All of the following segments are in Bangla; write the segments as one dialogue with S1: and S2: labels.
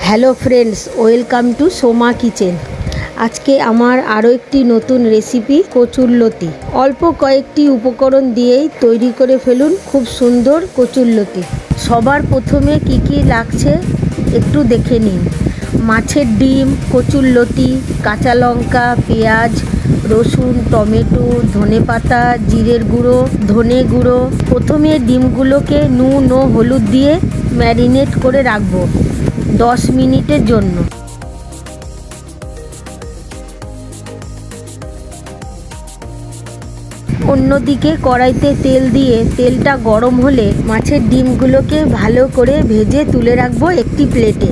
S1: Hello friends, welcome to Soma kitchen. আজকে আমার আরও একটি নতুন রেসিপি কচুরলতি। অল্প কয়েকটি উপকরণ দিয়েই তৈরি করে ফেলুন খুব সুন্দর কচুরলতি। সবার প্রথমে কি কি লাগছে একটু দেখে নিন। মাছের ডিম, কচুরলতি, কাঁচা লঙ্কা, পেঁয়াজ, রসুন, টমেটো, ধনেপাতা, জিরের গুঁড়ো, ধনে গুঁড়ো। প্রথমে ডিমগুলোকে নুন ও হলুদ দিয়ে ম্যারিনেট করে রাখবো 10 মিনিটের জন্য। অন্যদিকে কড়াইতে তেল দিয়ে তেলটা গরম হলে মাছের ডিমগুলোকে ভালো করে ভেজে তুলে রাখবো একটি প্লেটে।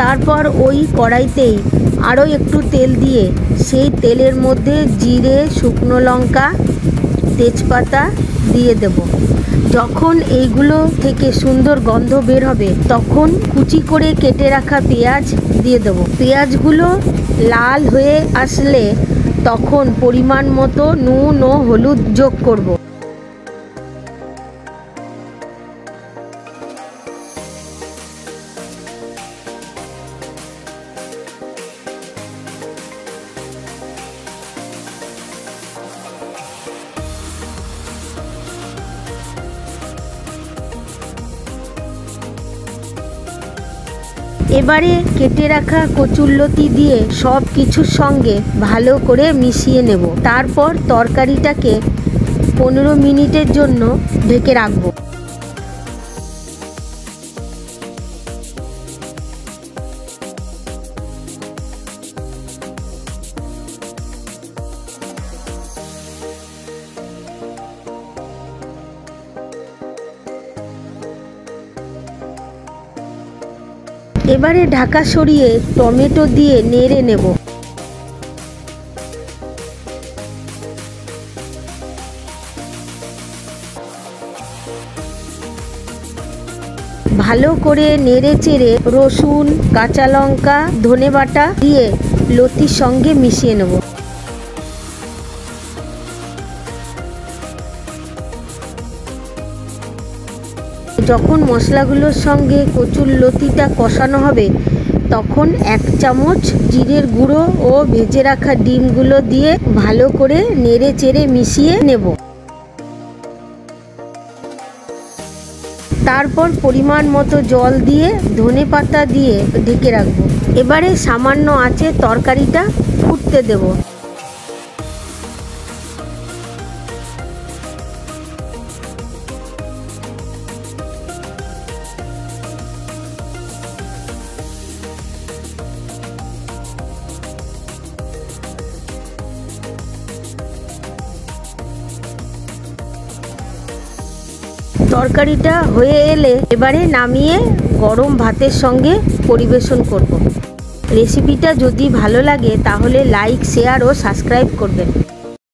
S1: তারপর ওই কড়াইতেই আরও একটু তেল দিয়ে সেই তেলের মধ্যে জিরে, শুকনো লঙ্কা, তেজপাতা দিয়ে দেব। যখন এইগুলো থেকে সুন্দর গন্ধ বের হবে তখন কুচি করে কেটে রাখা পেঁয়াজ দিয়ে দেব। পেঁয়াজগুলো লাল হয়ে আসলে তখন পরিমাণ মতো নুন ও হলুদ যোগ করব। এবারে কেটে রাখা কচুরলতি দিয়ে সব কিছুর সঙ্গে ভালো করে মিশিয়ে নেব। তারপর তরকারিটাকে 15 মিনিটের জন্য ঢেকে রাখব। এবারে ঢাকা সরিয়ে টমেটো দিয়ে নেড়ে নেব। ভালো করে নেড়ে চেড়ে রসুন, কাঁচা লঙ্কা, ধনেবাটা দিয়ে লতির সঙ্গে মিশিয়ে নেব। যখন মশলাগুলোর সঙ্গে কচুরলতিটা কষানো হবে তখন 1 চামচ জিরের গুঁড়ো ও ভেজে রাখা ডিমগুলো দিয়ে ভালো করে নেড়ে চেড়ে মিশিয়ে নেব। তারপর পরিমাণ মতো জল দিয়ে ধনেপাতা দিয়ে ঢেকে রাখবো। এবারে সামান্য আঁচে তরকারিটা ফুটতে দেব। তরকারিটা হয়ে এলে এবারে নামিয়ে গরম ভাতের সঙ্গে পরিবেশন করব। রেসিপিটা যদি ভালো লাগে তাহলে লাইক, শেয়ার ও সাবস্ক্রাইব করবেন।